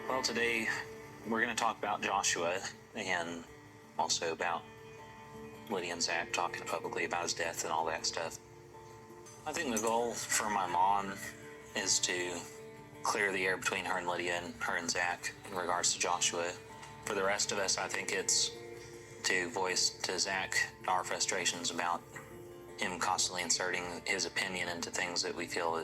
Well, today we're going to talk about Joshua and also about Lydia and Zach talking publicly about his death and all that stuff. I think the goal for my mom is to clear the air between her and Lydia and her and Zach in regards to Joshua. For the rest of us, I think it's to voice to Zach our frustrations about him constantly inserting his opinion into things that we feel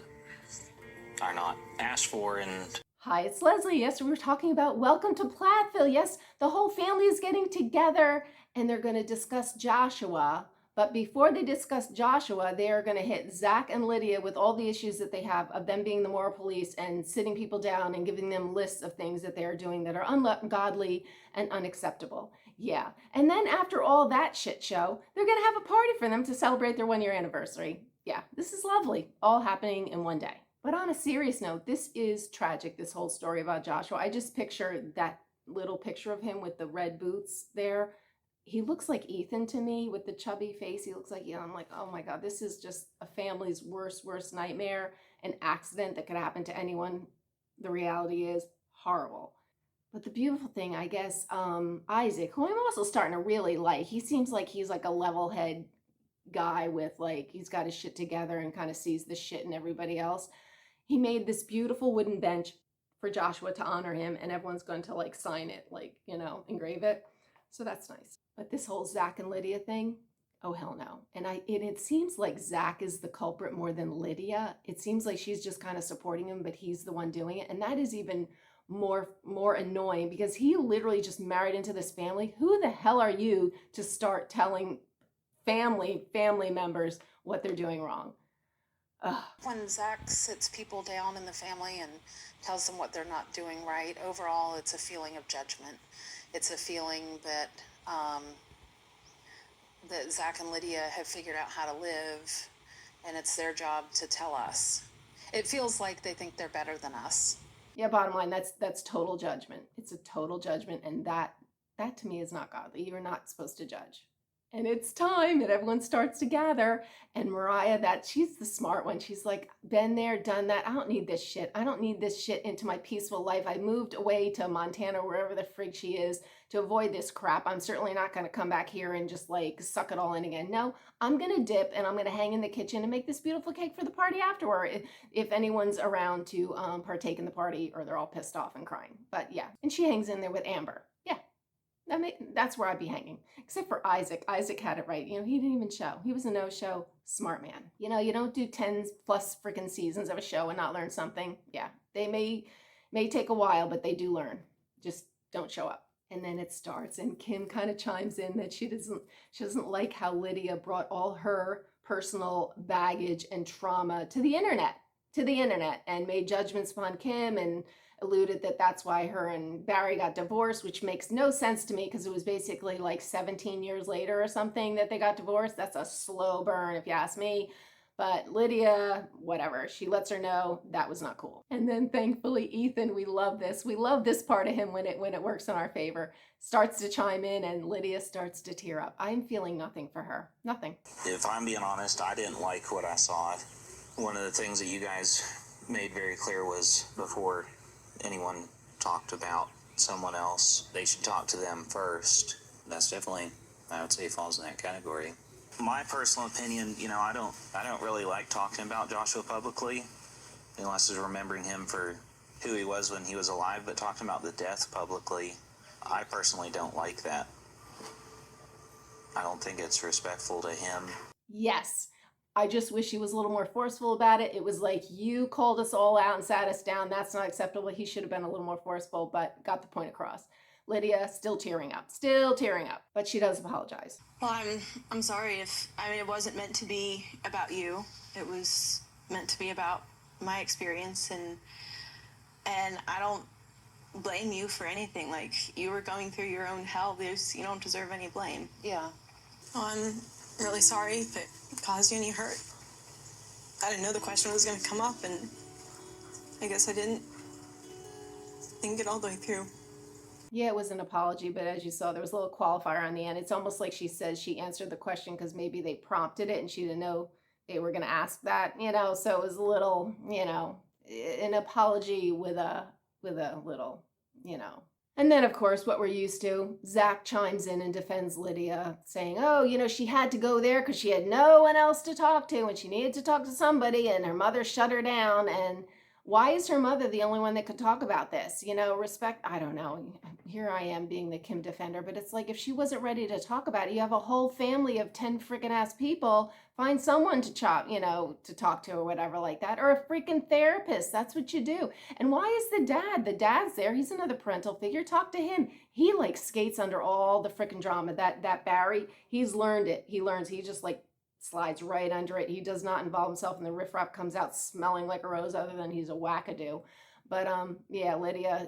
are not asked for. And hi, it's Leslie. Yes, we were talking about Welcome to Plathville. Yes, the whole family is getting together and they're going to discuss Joshua. But before they discuss Joshua, they are going to hit Zach and Lydia with all the issues that they have of them being the moral police and sitting people down and giving them lists of things that they are doing that are ungodly and unacceptable. Yeah. And then after all that shit show, they're going to have a party for them to celebrate their 1-year anniversary. Yeah, this is lovely. All happening in one day. But on a serious note, this is tragic, this whole story about Joshua. I just picture that little picture of him with the red boots there. He looks like Ethan to me with the chubby face. He looks like, I'm like, oh my God, this is just a family's worst nightmare, an accident that could happen to anyone. The reality is horrible. But the beautiful thing, I guess, Isaac, who I'm also starting to really like, he seems like he's like a level head guy with like, he's got his shit together and kind of sees the shit in everybody else. He made this beautiful wooden bench for Joshua to honor him, and everyone's going to like sign it, like, engrave it. So that's nice. But this whole Zach and Lydia thing, oh hell no. And it seems like Zach is the culprit more than Lydia. It seems like she's just kind of supporting him, but he's the one doing it. And that is even more annoying because he literally just married into this family. Who the hell are you to start telling family members what they're doing wrong? Ugh. When Zach sits people down in the family and tells them what they're not doing right, overall it's a feeling of judgment. It's a feeling that that Zach and Lydia have figured out how to live, and it's their job to tell us. It feels like they think they're better than us. Yeah, bottom line, that's total judgment. It's a total judgment, and that to me is not godly. You're not supposed to judge. And it's time that everyone starts to gather. And Mariah, she's the smart one. She's like, been there, done that. I don't need this shit. I don't need this shit into my peaceful life. I moved away to Montana, wherever the frig she is, to avoid this crap. I'm certainly not going to come back here and just like suck it all in again. No, I'm going to dip and I'm going to hang in the kitchen and make this beautiful cake for the party afterward. If anyone's around to partake in the party or they're all pissed off and crying. But yeah, and she hangs in there with Amber. Yeah. That's where I'd be hanging, except for Isaac. Isaac had it right. He didn't even show. He was a no-show. Smart man. You don't do 10 plus freaking seasons of a show and not learn something. Yeah, they may take a while, but they do learn. Just don't show up. And then it starts, and Kim kind of chimes in that she doesn't like how Lydia brought all her personal baggage and trauma to the internet, and made judgments upon Kim and alluded that that's why her and Barry got divorced, which makes no sense to me because it was basically like 17 years later or something that they got divorced. That's a slow burn if you ask me. But Lydia, whatever, she lets her know that was not cool. And then thankfully Ethan, we love this. We love this part of him when it works in our favor. Starts to chime in and Lydia starts to tear up. I'm feeling nothing for her. Nothing. If I'm being honest, I didn't like what I saw. One of the things that you guys made very clear was before anyone talked about someone else, they should talk to them first. That's definitely, I would say, falls in that category. My personal opinion, I don't really like talking about Joshua publicly, unless it's remembering him for who he was when he was alive, but talking about the death publicly, I personally don't like that. I don't think it's respectful to him. Yes. I just wish he was a little more forceful about it. It was like, you called us all out and sat us down. That's not acceptable. He should have been a little more forceful, but got the point across. Lydia still tearing up, but she does apologize. Well, I'm sorry it wasn't meant to be about you. It was meant to be about my experience, and I don't blame you for anything. Like, you were going through your own hell. You don't deserve any blame. Yeah. Well, I'm really sorry if it caused you any hurt. I didn't know the question was going to come up, and I guess I didn't think it all the way through. Yeah, it was an apology, but as you saw, there was a little qualifier on the end. It's almost like she says she answered the question because maybe they prompted it and she didn't know they were going to ask that, so it was a little, an apology with a little you know. And then, of course, what we're used to, Zach chimes in and defends Lydia, saying, oh, she had to go there because she had no one else to talk to and she needed to talk to somebody and her mother shut her down. And why is her mother the only one that could talk about this? Respect, I don't know. Here I am being the Kim defender, but it's like if she wasn't ready to talk about it, you have a whole family of 10 freaking ass people. Find someone to to talk to or whatever like that, or a freaking therapist. That's what you do. And why is the dad's there? He's another parental figure. Talk to him. He like skates under all the freaking drama. That Barry, he's learned it. He just like slides right under it. He does not involve himself in the riffraff, comes out smelling like a rose other than he's a wackadoo. But yeah, Lydia,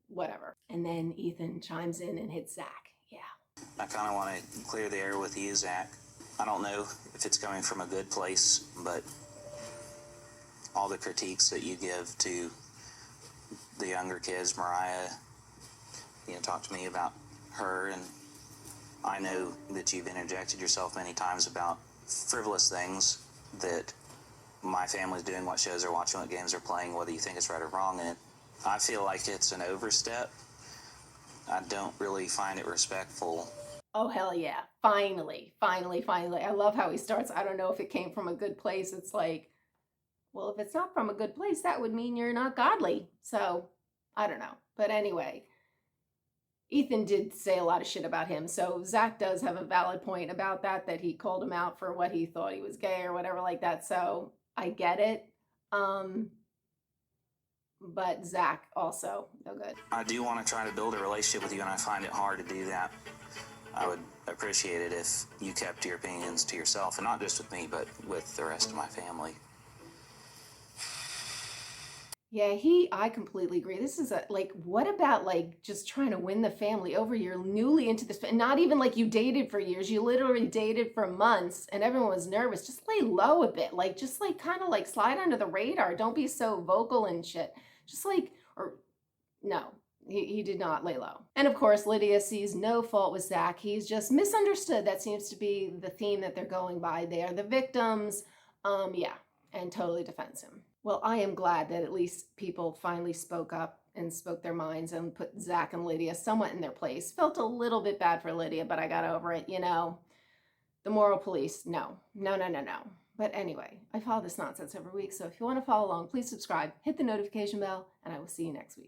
whatever. And then Ethan chimes in and hits Zach. Yeah. I kind of want to clear the air with you, Zach. I don't know if it's coming from a good place, but all the critiques that you give to the younger kids, Mariah, talk to me about her, and I know that you've interjected yourself many times about frivolous things that my family's doing, what shows they're watching, what games they're playing, whether you think it's right or wrong, and I feel like it's an overstep. I don't really find it respectful. Oh, hell yeah. Finally. I love how he starts. I don't know if it came from a good place. It's like, well, if it's not from a good place, that would mean you're not godly. So, I don't know. But anyway, Ethan did say a lot of shit about him. So Zach does have a valid point about that he called him out for what he thought he was gay or whatever like that. So I get it. But Zach also, no good. I do want to try to build a relationship with you, and I find it hard to do that. I would appreciate it if you kept your opinions to yourself, and not just with me, but with the rest of my family. Yeah, I completely agree. This is what about just trying to win the family over? You're newly into this, and not even like you dated for years. You literally dated for months and everyone was nervous. Just lay low a bit. Just kind of slide under the radar. Don't be so vocal and shit. Just no, he did not lay low. And of course, Lydia sees no fault with Zach. He's just misunderstood. That seems to be the theme that they're going by. They are the victims. Yeah, and totally defends him. Well, I am glad that at least people finally spoke up and spoke their minds and put Zach and Lydia somewhat in their place. Felt a little bit bad for Lydia, but I got over it, The moral police, no. But anyway, I follow this nonsense every week, so if you want to follow along, please subscribe, hit the notification bell, and I will see you next week.